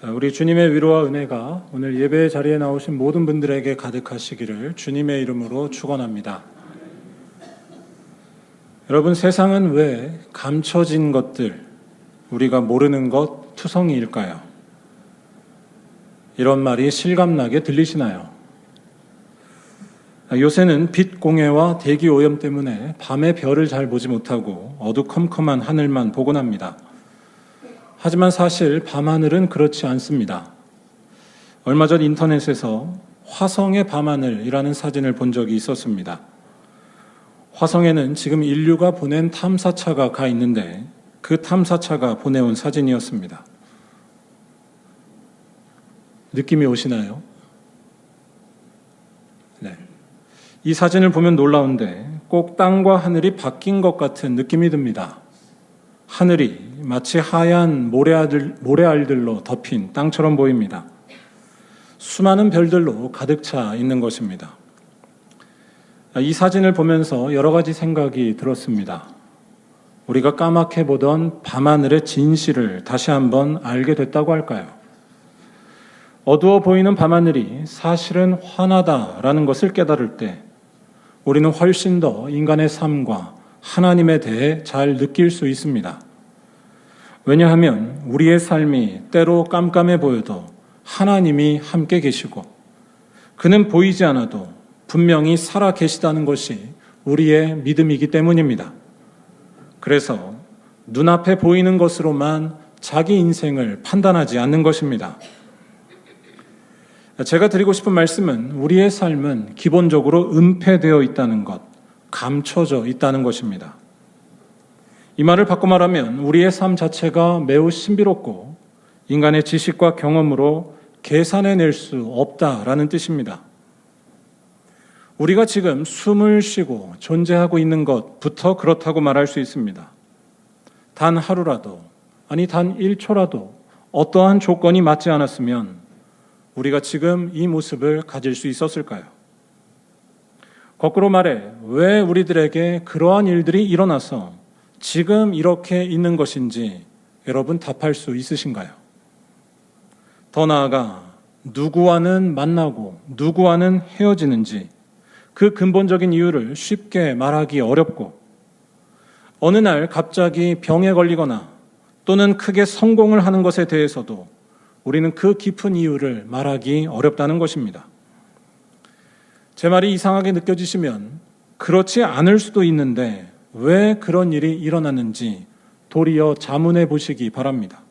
우리 주님의 위로와 은혜가 오늘 예배 자리에 나오신 모든 분들에게 가득하시기를 주님의 이름으로 축원합니다. 여러분, 세상은 왜 감춰진 것들, 우리가 모르는 것 투성이일까요? 이런 말이 실감나게 들리시나요? 요새는 빛 공해와 대기 오염 때문에 밤에 별을 잘 보지 못하고 어두컴컴한 하늘만 보곤 합니다. 하지만 사실 밤하늘은 그렇지 않습니다. 얼마 전 인터넷에서 화성의 밤하늘이라는 사진을 본 적이 있었습니다. 화성에는 지금 인류가 보낸 탐사차가 가 있는데 그 탐사차가 보내온 사진이었습니다. 느낌이 오시나요? 네. 이 사진을 보면 놀라운데 꼭 땅과 하늘이 바뀐 것 같은 느낌이 듭니다. 하늘이 마치 하얀 모래알들로 덮인 땅처럼 보입니다. 수많은 별들로 가득 차 있는 것입니다. 이 사진을 보면서 여러 가지 생각이 들었습니다. 우리가 까맣게 보던 밤하늘의 진실을 다시 한번 알게 됐다고 할까요? 어두워 보이는 밤하늘이 사실은 환하다라는 것을 깨달을 때 우리는 훨씬 더 인간의 삶과 하나님에 대해 잘 느낄 수 있습니다. 왜냐하면 우리의 삶이 때로 깜깜해 보여도 하나님이 함께 계시고 그는 보이지 않아도 분명히 살아 계시다는 것이 우리의 믿음이기 때문입니다. 그래서 눈앞에 보이는 것으로만 자기 인생을 판단하지 않는 것입니다. 제가 드리고 싶은 말씀은 우리의 삶은 기본적으로 은폐되어 있다는 것, 감춰져 있다는 것입니다. 이 말을 바꿔 말하면 우리의 삶 자체가 매우 신비롭고 인간의 지식과 경험으로 계산해낼 수 없다라는 뜻입니다. 우리가 지금 숨을 쉬고 존재하고 있는 것부터 그렇다고 말할 수 있습니다. 단 하루라도, 아니 단 1초라도 어떠한 조건이 맞지 않았으면 우리가 지금 이 모습을 가질 수 있었을까요? 거꾸로 말해, 왜 우리들에게 그러한 일들이 일어나서 지금 이렇게 있는 것인지 여러분 답할 수 있으신가요? 더 나아가 누구와는 만나고 누구와는 헤어지는지 그 근본적인 이유를 쉽게 말하기 어렵고 어느 날 갑자기 병에 걸리거나 또는 크게 성공을 하는 것에 대해서도 우리는 그 깊은 이유를 말하기 어렵다는 것입니다. 제 말이 이상하게 느껴지시면 그렇지 않을 수도 있는데 왜 그런 일이 일어났는지 도리어 자문해 보시기 바랍니다.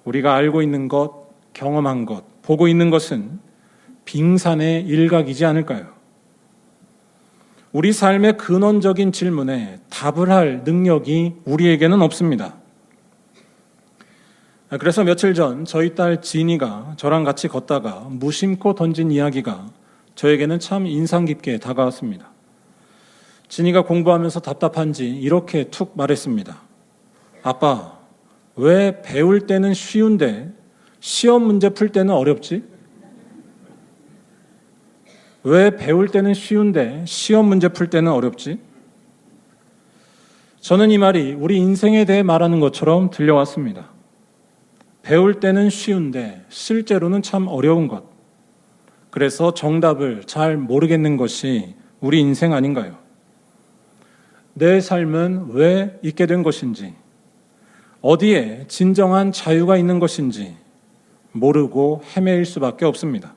우리가 알고 있는 것, 경험한 것, 보고 있는 것은 빙산의 일각이지 않을까요? 우리 삶의 근원적인 질문에 답을 할 능력이 우리에게는 없습니다. 그래서 며칠 전 저희 딸 진이가 저랑 같이 걷다가 무심코 던진 이야기가 저에게는 참 인상 깊게 다가왔습니다. 진이가 공부하면서 답답한지 이렇게 툭 말했습니다. 아빠, 왜 배울 때는 쉬운데 시험 문제 풀 때는 어렵지? 왜 배울 때는 쉬운데 시험 문제 풀 때는 어렵지? 저는 이 말이 우리 인생에 대해 말하는 것처럼 들려왔습니다. 배울 때는 쉬운데 실제로는 참 어려운 것. 그래서 정답을 잘 모르겠는 것이 우리 인생 아닌가요? 내 삶은 왜 있게 된 것인지, 어디에 진정한 자유가 있는 것인지 모르고 헤매일 수밖에 없습니다.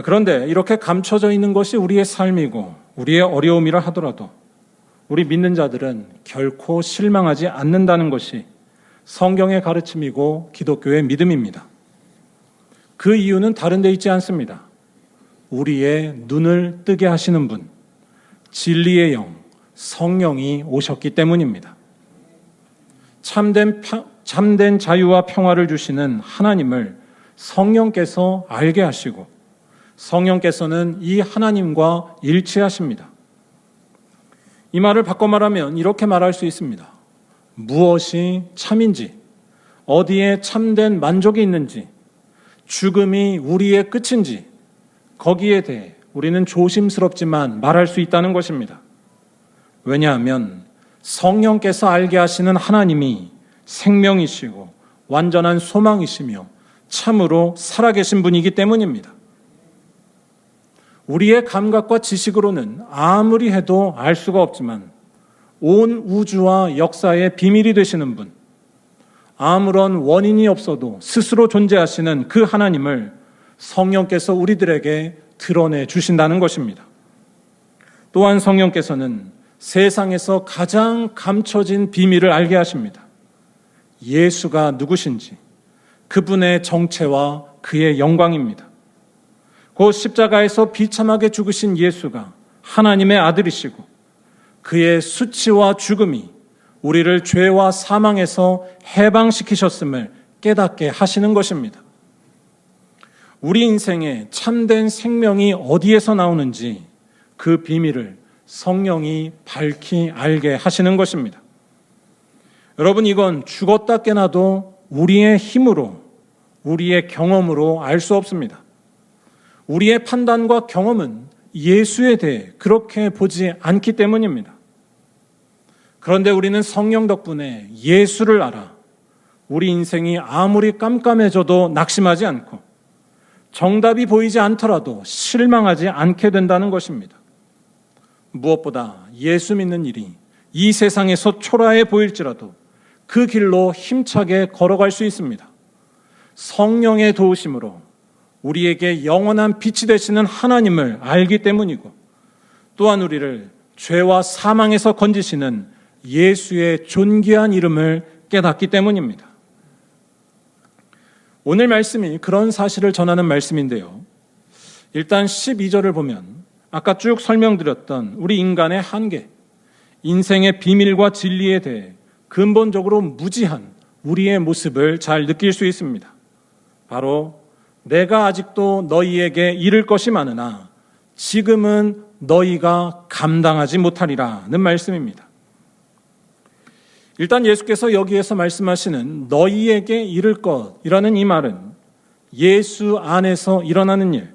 그런데 이렇게 감춰져 있는 것이 우리의 삶이고 우리의 어려움이라 하더라도 우리 믿는 자들은 결코 실망하지 않는다는 것이 성경의 가르침이고 기독교의 믿음입니다. 그 이유는 다른 데 있지 않습니다. 우리의 눈을 뜨게 하시는 분, 진리의 영, 성령이 오셨기 때문입니다. 참된 자유와 평화를 주시는 하나님을 성령께서 알게 하시고 성령께서는 이 하나님과 일치하십니다. 이 말을 바꿔 말하면 이렇게 말할 수 있습니다. 무엇이 참인지, 어디에 참된 만족이 있는지, 죽음이 우리의 끝인지 거기에 대해 우리는 조심스럽지만 말할 수 있다는 것입니다. 왜냐하면 성령께서 알게 하시는 하나님이 생명이시고 완전한 소망이시며 참으로 살아계신 분이기 때문입니다. 우리의 감각과 지식으로는 아무리 해도 알 수가 없지만 온 우주와 역사의 비밀이 되시는 분, 아무런 원인이 없어도 스스로 존재하시는 그 하나님을 성령께서 우리들에게 드러내 주신다는 것입니다. 또한 성령께서는 세상에서 가장 감춰진 비밀을 알게 하십니다. 예수가 누구신지, 그분의 정체와 그의 영광입니다. 곧 십자가에서 비참하게 죽으신 예수가 하나님의 아들이시고 그의 수치와 죽음이 우리를 죄와 사망에서 해방시키셨음을 깨닫게 하시는 것입니다. 우리 인생에 참된 생명이 어디에서 나오는지 그 비밀을 성령이 밝히 알게 하시는 것입니다. 여러분, 이건 죽었다 깨나도 우리의 힘으로, 우리의 경험으로 알 수 없습니다. 우리의 판단과 경험은 예수에 대해 그렇게 보지 않기 때문입니다. 그런데 우리는 성령 덕분에 예수를 알아 우리 인생이 아무리 깜깜해져도 낙심하지 않고 정답이 보이지 않더라도 실망하지 않게 된다는 것입니다. 무엇보다 예수 믿는 일이 이 세상에서 초라해 보일지라도 그 길로 힘차게 걸어갈 수 있습니다. 성령의 도우심으로 우리에게 영원한 빛이 되시는 하나님을 알기 때문이고 또한 우리를 죄와 사망에서 건지시는 예수의 존귀한 이름을 깨닫기 때문입니다. 오늘 말씀이 그런 사실을 전하는 말씀인데요. 일단 12절을 보면 아까 쭉 설명드렸던 우리 인간의 한계, 인생의 비밀과 진리에 대해 근본적으로 무지한 우리의 모습을 잘 느낄 수 있습니다. 바로 내가 아직도 너희에게 이를 것이 많으나 지금은 너희가 감당하지 못하리라는 말씀입니다. 일단 예수께서 여기에서 말씀하시는 너희에게 이를 것이라는 이 말은 예수 안에서 일어나는 일,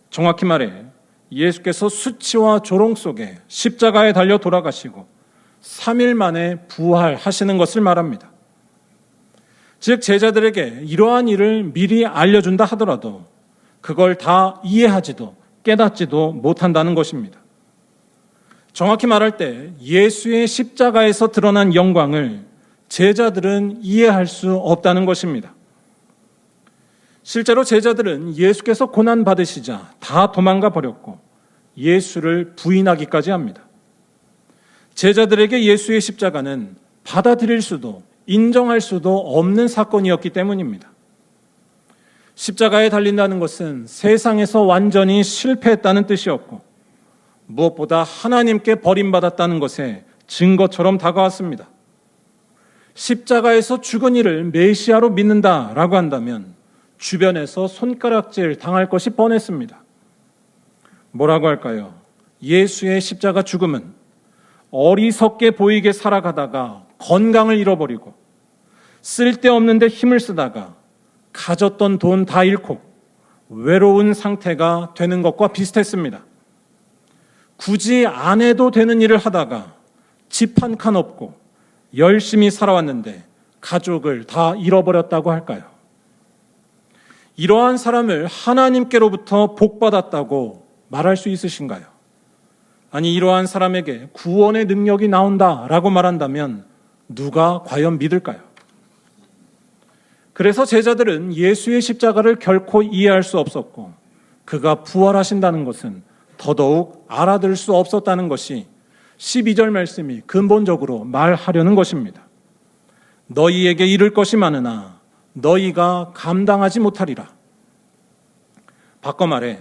정확히 말해 예수께서 수치와 조롱 속에 십자가에 달려 돌아가시고 3일 만에 부활하시는 것을 말합니다. 즉 제자들에게 이러한 일을 미리 알려준다 하더라도 그걸 다 이해하지도 깨닫지도 못한다는 것입니다. 정확히 말할 때 예수의 십자가에서 드러난 영광을 제자들은 이해할 수 없다는 것입니다. 실제로 제자들은 예수께서 고난받으시자 다 도망가 버렸고 예수를 부인하기까지 합니다. 제자들에게 예수의 십자가는 받아들일 수도 인정할 수도 없는 사건이었기 때문입니다. 십자가에 달린다는 것은 세상에서 완전히 실패했다는 뜻이었고 무엇보다 하나님께 버림받았다는 것에 증거처럼 다가왔습니다. 십자가에서 죽은 이를 메시아로 믿는다라고 한다면 주변에서 손가락질 당할 것이 뻔했습니다. 뭐라고 할까요? 예수의 십자가 죽음은 어리석게 보이게 살아가다가 건강을 잃어버리고 쓸데없는 데 힘을 쓰다가 가졌던 돈 다 잃고 외로운 상태가 되는 것과 비슷했습니다. 굳이 안 해도 되는 일을 하다가 집 한 칸 없고 열심히 살아왔는데 가족을 다 잃어버렸다고 할까요? 이러한 사람을 하나님께로부터 복받았다고 말할 수 있으신가요? 아니 이러한 사람에게 구원의 능력이 나온다라고 말한다면 누가 과연 믿을까요? 그래서 제자들은 예수의 십자가를 결코 이해할 수 없었고 그가 부활하신다는 것은 더더욱 알아들 수 없었다는 것이 12절 말씀이 근본적으로 말하려는 것입니다. 너희에게 이를 것이 많으나 너희가 감당하지 못하리라. 바꿔 말해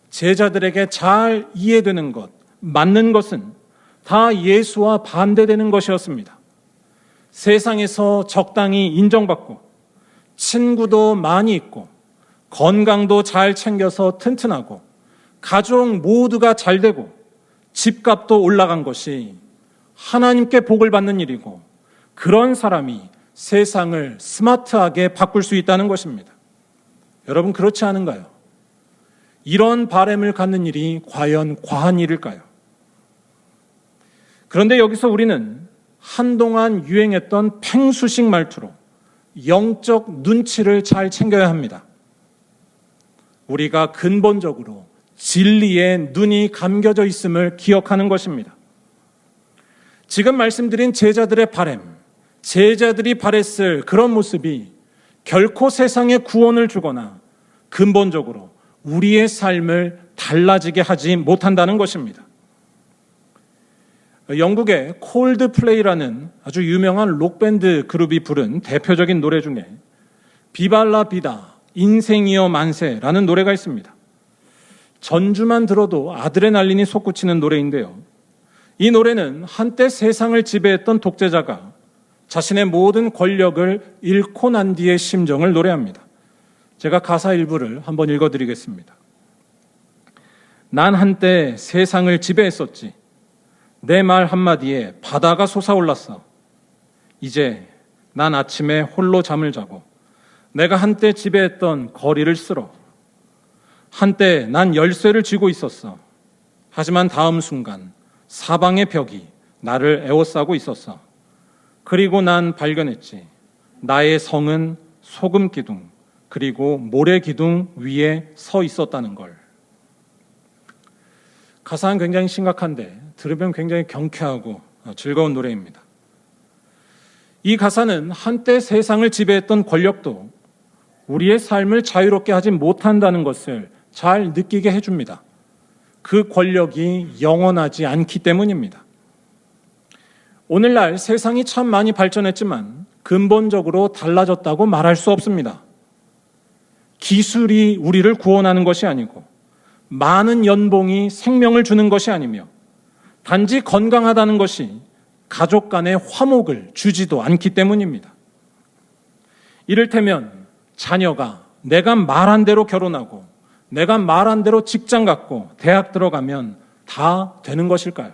제자들에게 잘 이해되는 것, 맞는 것은 다 예수와 반대되는 것이었습니다. 세상에서 적당히 인정받고 친구도 많이 있고 건강도 잘 챙겨서 튼튼하고 가족 모두가 잘 되고 집값도 올라간 것이 하나님께 복을 받는 일이고 그런 사람이 세상을 스마트하게 바꿀 수 있다는 것입니다. 여러분 그렇지 않은가요? 이런 바램을 갖는 일이 과연 과한 일일까요? 그런데 여기서 우리는 한동안 유행했던 팽수식 말투로 영적 눈치를 잘 챙겨야 합니다. 우리가 근본적으로 진리에 눈이 감겨져 있음을 기억하는 것입니다. 지금 말씀드린 제자들의 바램, 제자들이 바랬을 그런 모습이 결코 세상에 구원을 주거나 근본적으로 우리의 삶을 달라지게 하지 못한다는 것입니다. 영국의 콜드플레이라는 아주 유명한 록밴드 그룹이 부른 대표적인 노래 중에 비발라 비다, 인생이여 만세라는 노래가 있습니다. 전주만 들어도 아드레날린이 솟구치는 노래인데요. 이 노래는 한때 세상을 지배했던 독재자가 자신의 모든 권력을 잃고 난 뒤의 심정을 노래합니다. 제가 가사 일부를 한번 읽어드리겠습니다. 난 한때 세상을 지배했었지. 내 말 한마디에 바다가 솟아올랐어. 이제 난 아침에 홀로 잠을 자고 내가 한때 지배했던 거리를 쓸어. 한때 난 열쇠를 쥐고 있었어. 하지만 다음 순간 사방의 벽이 나를 에워싸고 있었어. 그리고 난 발견했지. 나의 성은 소금 기둥 그리고 모래 기둥 위에 서 있었다는 걸. 가사는 굉장히 심각한데 들으면 굉장히 경쾌하고 즐거운 노래입니다. 이 가사는 한때 세상을 지배했던 권력도 우리의 삶을 자유롭게 하지 못한다는 것을 잘 느끼게 해줍니다. 그 권력이 영원하지 않기 때문입니다. 오늘날 세상이 참 많이 발전했지만 근본적으로 달라졌다고 말할 수 없습니다. 기술이 우리를 구원하는 것이 아니고 많은 연봉이 생명을 주는 것이 아니며 단지 건강하다는 것이 가족 간의 화목을 주지도 않기 때문입니다. 이를테면 자녀가 내가 말한 대로 결혼하고 내가 말한 대로 직장 갖고 대학 들어가면 다 되는 것일까요?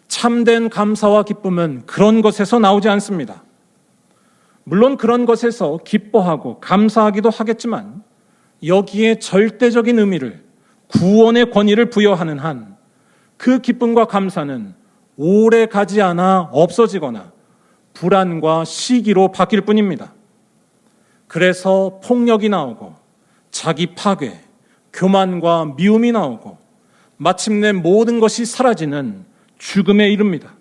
참된 감사와 기쁨은 그런 것에서 나오지 않습니다. 물론 그런 것에서 기뻐하고 감사하기도 하겠지만 여기에 절대적인 의미를 구원의 권위를 부여하는 한 그 기쁨과 감사는 오래 가지 않아 없어지거나 불안과 시기로 바뀔 뿐입니다. 그래서 폭력이 나오고 자기 파괴, 교만과 미움이 나오고 마침내 모든 것이 사라지는 죽음에 이릅니다.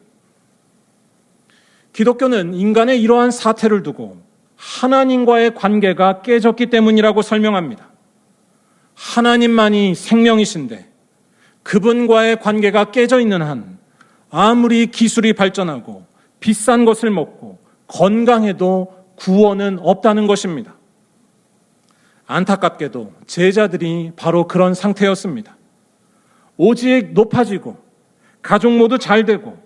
기독교는 인간의 이러한 사태를 두고 하나님과의 관계가 깨졌기 때문이라고 설명합니다. 하나님만이 생명이신데 그분과의 관계가 깨져 있는 한 아무리 기술이 발전하고 비싼 것을 먹고 건강해도 구원은 없다는 것입니다. 안타깝게도 제자들이 바로 그런 상태였습니다. 오직 높아지고 가족 모두 잘 되고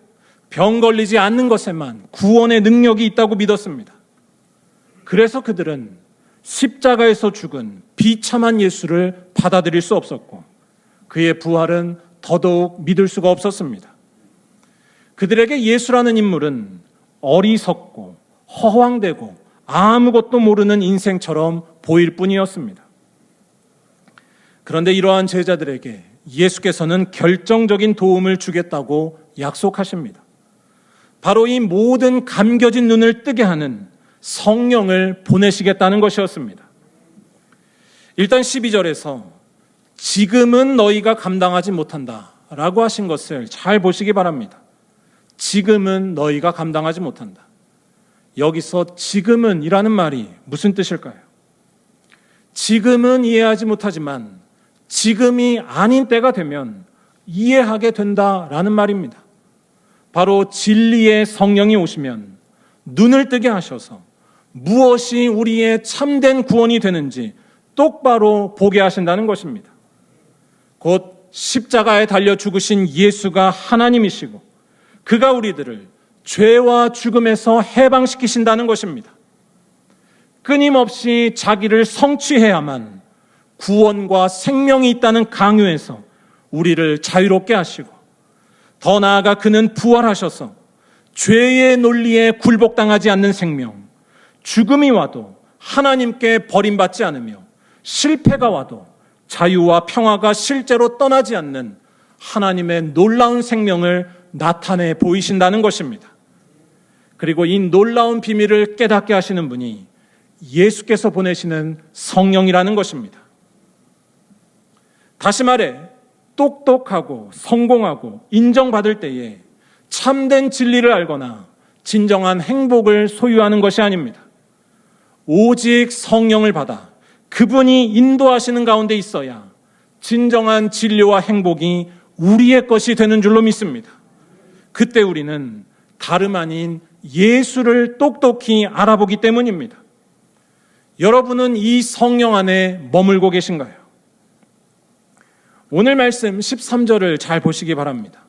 병 걸리지 않는 것에만 구원의 능력이 있다고 믿었습니다. 그래서 그들은 십자가에서 죽은 비참한 예수를 받아들일 수 없었고 그의 부활은 더더욱 믿을 수가 없었습니다. 그들에게 예수라는 인물은 어리석고 허황되고 아무것도 모르는 인생처럼 보일 뿐이었습니다. 그런데 이러한 제자들에게 예수께서는 결정적인 도움을 주겠다고 약속하십니다. 바로 이 모든 감겨진 눈을 뜨게 하는 성령을 보내시겠다는 것이었습니다. 일단 12절에서 지금은 너희가 감당하지 못한다 라고 하신 것을 잘 보시기 바랍니다. 지금은 너희가 감당하지 못한다. 여기서 지금은 이라는 말이 무슨 뜻일까요? 지금은 이해하지 못하지만 지금이 아닌 때가 되면 이해하게 된다라는 말입니다. 바로 진리의 성령이 오시면 눈을 뜨게 하셔서 무엇이 우리의 참된 구원이 되는지 똑바로 보게 하신다는 것입니다. 곧 십자가에 달려 죽으신 예수가 하나님이시고 그가 우리들을 죄와 죽음에서 해방시키신다는 것입니다. 끊임없이 자기를 성취해야만 구원과 생명이 있다는 강요에서 우리를 자유롭게 하시고 더 나아가 그는 부활하셔서 죄의 논리에 굴복당하지 않는 생명, 죽음이 와도 하나님께 버림받지 않으며 실패가 와도 자유와 평화가 실제로 떠나지 않는 하나님의 놀라운 생명을 나타내 보이신다는 것입니다. 그리고 이 놀라운 비밀을 깨닫게 하시는 분이 예수께서 보내시는 성령이라는 것입니다. 다시 말해 똑똑하고 성공하고 인정받을 때에 참된 진리를 알거나 진정한 행복을 소유하는 것이 아닙니다. 오직 성령을 받아 그분이 인도하시는 가운데 있어야 진정한 진리와 행복이 우리의 것이 되는 줄로 믿습니다. 그때 우리는 다름 아닌 예수를 똑똑히 알아보기 때문입니다. 여러분은 이 성령 안에 머물고 계신가요? 오늘 말씀 13절을 잘 보시기 바랍니다.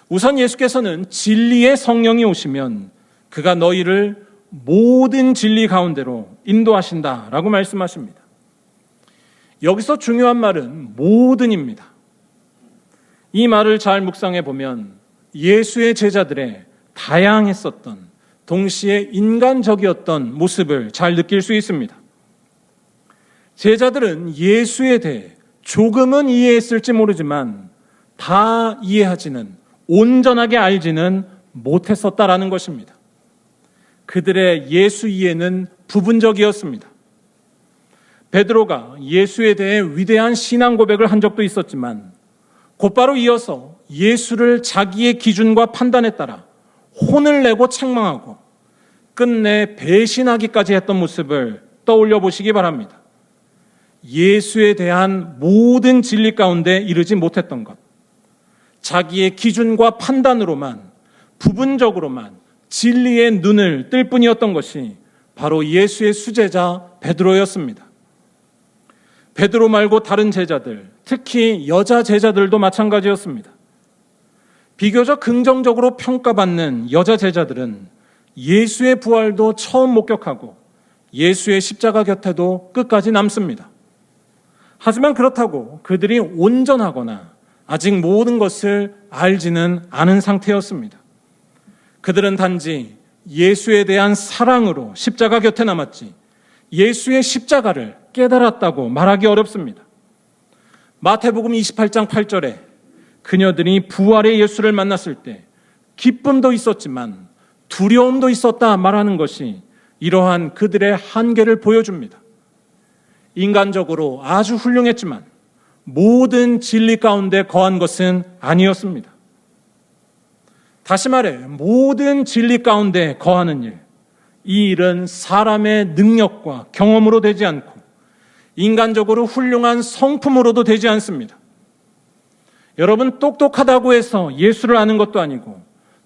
우선 예수께서는 진리의 성령이 오시면 그가 너희를 모든 진리 가운데로 인도하신다라고 말씀하십니다. 여기서 중요한 말은 모든입니다. 이 말을 잘 묵상해 보면 예수의 제자들의 다양했었던, 동시에 인간적이었던 모습을 잘 느낄 수 있습니다. 제자들은 예수에 대해 조금은 이해했을지 모르지만 다 이해하지는, 온전하게 알지는 못했었다라는 것입니다. 그들의 예수 이해는 부분적이었습니다. 베드로가 예수에 대해 위대한 신앙 고백을 한 적도 있었지만 곧바로 이어서 예수를 자기의 기준과 판단에 따라 혼을 내고 책망하고 끝내 배신하기까지 했던 모습을 떠올려 보시기 바랍니다. 예수에 대한 모든 진리 가운데 이르지 못했던 것, 자기의 기준과 판단으로만, 부분적으로만 진리의 눈을 뜰 뿐이었던 것이 바로 예수의 수제자 베드로였습니다. 베드로 말고 다른 제자들, 특히 여자 제자들도 마찬가지였습니다. 비교적 긍정적으로 평가받는 여자 제자들은 예수의 부활도 처음 목격하고 예수의 십자가 곁에도 끝까지 남습니다. 하지만 그렇다고 그들이 온전하거나 아직 모든 것을 알지는 않은 상태였습니다. 그들은 단지 예수에 대한 사랑으로 십자가 곁에 남았지 예수의 십자가를 깨달았다고 말하기 어렵습니다. 마태복음 28장 8절에 그녀들이 부활의 예수를 만났을 때 기쁨도 있었지만 두려움도 있었다 말하는 것이 이러한 그들의 한계를 보여줍니다. 인간적으로 아주 훌륭했지만 모든 진리 가운데 거한 것은 아니었습니다. 다시 말해 모든 진리 가운데 거하는 일, 이 일은 사람의 능력과 경험으로 되지 않고 인간적으로 훌륭한 성품으로도 되지 않습니다. 여러분, 똑똑하다고 해서 예수를 아는 것도 아니고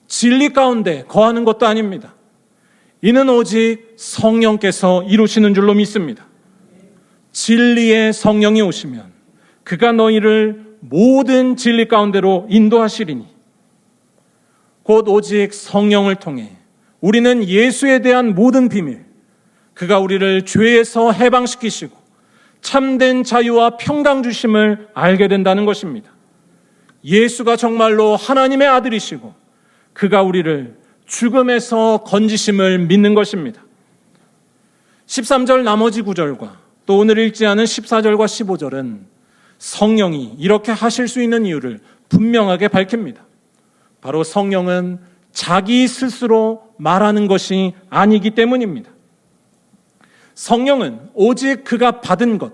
진리 가운데 거하는 것도 아닙니다. 이는 오직 성령께서 이루시는 줄로 믿습니다. 진리의 성령이 오시면 그가 너희를 모든 진리 가운데로 인도하시리니, 곧 오직 성령을 통해 우리는 예수에 대한 모든 비밀, 그가 우리를 죄에서 해방시키시고 참된 자유와 평강 주심을 알게 된다는 것입니다. 예수가 정말로 하나님의 아들이시고 그가 우리를 죽음에서 건지심을 믿는 것입니다. 13절 나머지 구절과 또 오늘 읽지 않은 14절과 15절은 성령이 이렇게 하실 수 있는 이유를 분명하게 밝힙니다. 바로 성령은 자기 스스로 말하는 것이 아니기 때문입니다. 성령은 오직 그가 받은 것,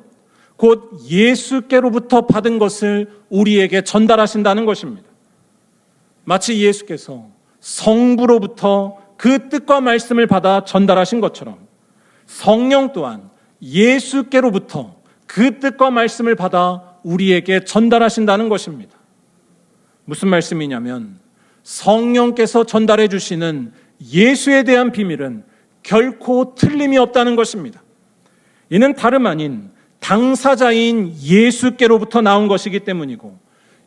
곧 예수께로부터 받은 것을 우리에게 전달하신다는 것입니다. 마치 예수께서 성부로부터 그 뜻과 말씀을 받아 전달하신 것처럼 성령 또한 예수께로부터 그 뜻과 말씀을 받아 우리에게 전달하신다는 것입니다. 무슨 말씀이냐면 성령께서 전달해 주시는 예수에 대한 비밀은 결코 틀림이 없다는 것입니다. 이는 다름 아닌 당사자인 예수께로부터 나온 것이기 때문이고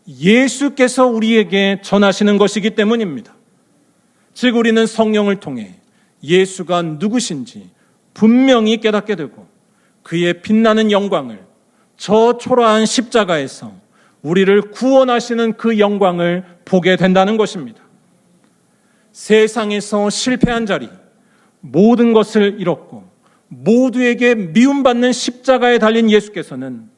예수께서 우리에게 전하시는 것이기 때문입니다. 즉 우리는 성령을 통해 예수가 누구신지 분명히 깨닫게 되고 그의 빛나는 영광을, 저 초라한 십자가에서 우리를 구원하시는 그 영광을 보게 된다는 것입니다. 세상에서 실패한 자리, 모든 것을 잃었고 모두에게 미움받는 십자가에 달린 예수께서는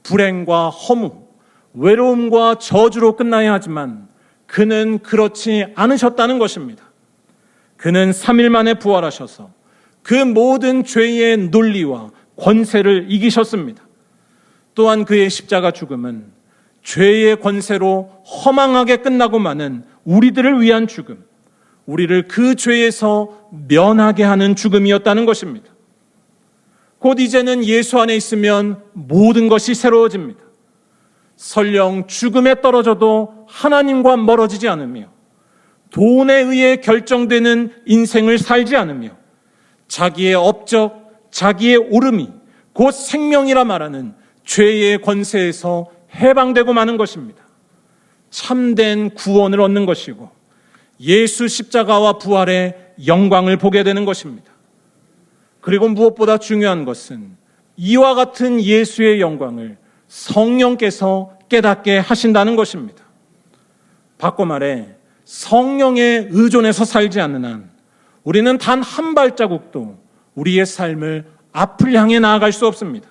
불행과 허무, 외로움과 저주로 끝나야 하지만 그는 그렇지 않으셨다는 것입니다. 그는 3일 만에 부활하셔서 그 모든 죄의 논리와 권세를 이기셨습니다. 또한 그의 십자가 죽음은 죄의 권세로 허망하게 끝나고 마는 우리들을 위한 죽음, 우리를 그 죄에서 면하게 하는 죽음이었다는 것입니다. 곧 이제는 예수 안에 있으면 모든 것이 새로워집니다. 설령 죽음에 떨어져도 하나님과 멀어지지 않으며 돈에 의해 결정되는 인생을 살지 않으며 자기의 업적, 자기의 오름이 곧 생명이라 말하는 죄의 권세에서 해방되고 마는 것입니다. 참된 구원을 얻는 것이고 예수 십자가와 부활의 영광을 보게 되는 것입니다. 그리고 무엇보다 중요한 것은 이와 같은 예수의 영광을 성령께서 깨닫게 하신다는 것입니다. 바꿔 말해 성령에 의존해서 살지 않는 한 우리는 단 한 발자국도 우리의 삶을 앞을 향해 나아갈 수 없습니다.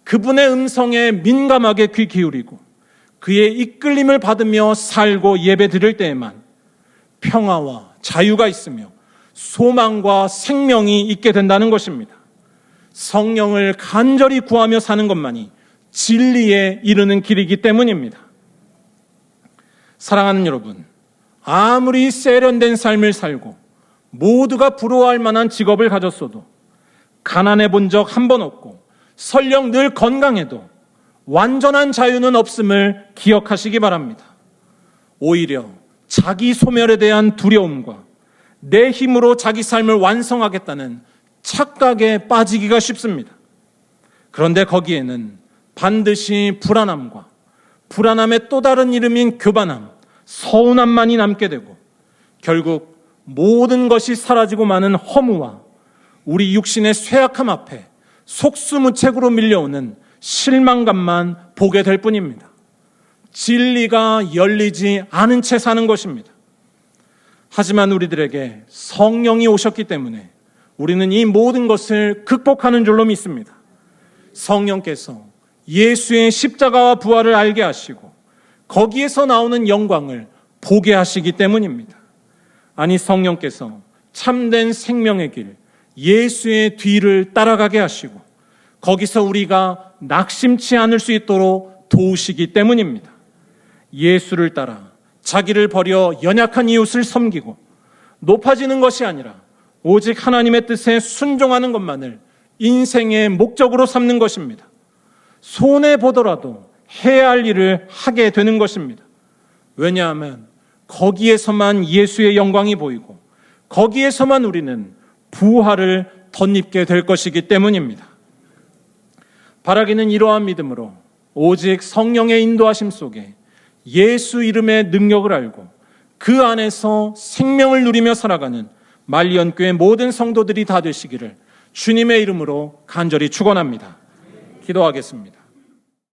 그분의 음성에 민감하게 귀 기울이고 그의 이끌림을 받으며 살고 예배 드릴 때에만 평화와 자유가 있으며 소망과 생명이 있게 된다는 것입니다. 성령을 간절히 구하며 사는 것만이 진리에 이르는 길이기 때문입니다. 사랑하는 여러분, 아무리 세련된 삶을 살고 모두가 부러워할 만한 직업을 가졌어도 가난해 본 적 한 번 없고 설령 늘 건강해도 완전한 자유는 없음을 기억하시기 바랍니다. 오히려 자기 소멸에 대한 두려움과 내 힘으로 자기 삶을 완성하겠다는 착각에 빠지기가 쉽습니다. 그런데 거기에는 반드시 불안함과 불안함의 또 다른 이름인 교만함, 서운함만이 남게 되고 결국 모든 것이 사라지고 마는 허무와 우리 육신의 쇠약함 앞에 속수무책으로 밀려오는 실망감만 보게 될 뿐입니다. 진리가 열리지 않은 채 사는 것입니다. 하지만 우리들에게 성령이 오셨기 때문에 우리는 이 모든 것을 극복하는 줄로 믿습니다. 성령께서 예수의 십자가와 부활을 알게 하시고 거기에서 나오는 영광을 보게 하시기 때문입니다. 아니, 성령께서 참된 생명의 길, 예수의 뒤를 따라가게 하시고 거기서 우리가 낙심치 않을 수 있도록 도우시기 때문입니다. 예수를 따라 자기를 버려 연약한 이웃을 섬기고 높아지는 것이 아니라 오직 하나님의 뜻에 순종하는 것만을 인생의 목적으로 삼는 것입니다. 손해보더라도 해야 할 일을 하게 되는 것입니다. 왜냐하면 거기에서만 예수의 영광이 보이고 거기에서만 우리는 부활을 덧입게 될 것이기 때문입니다. 바라기는 이러한 믿음으로 오직 성령의 인도하심 속에 예수 이름의 능력을 알고 그 안에서 생명을 누리며 살아가는 말리언교회 모든 성도들이 다 되시기를 주님의 이름으로 간절히 축원합니다. 기도하겠습니다.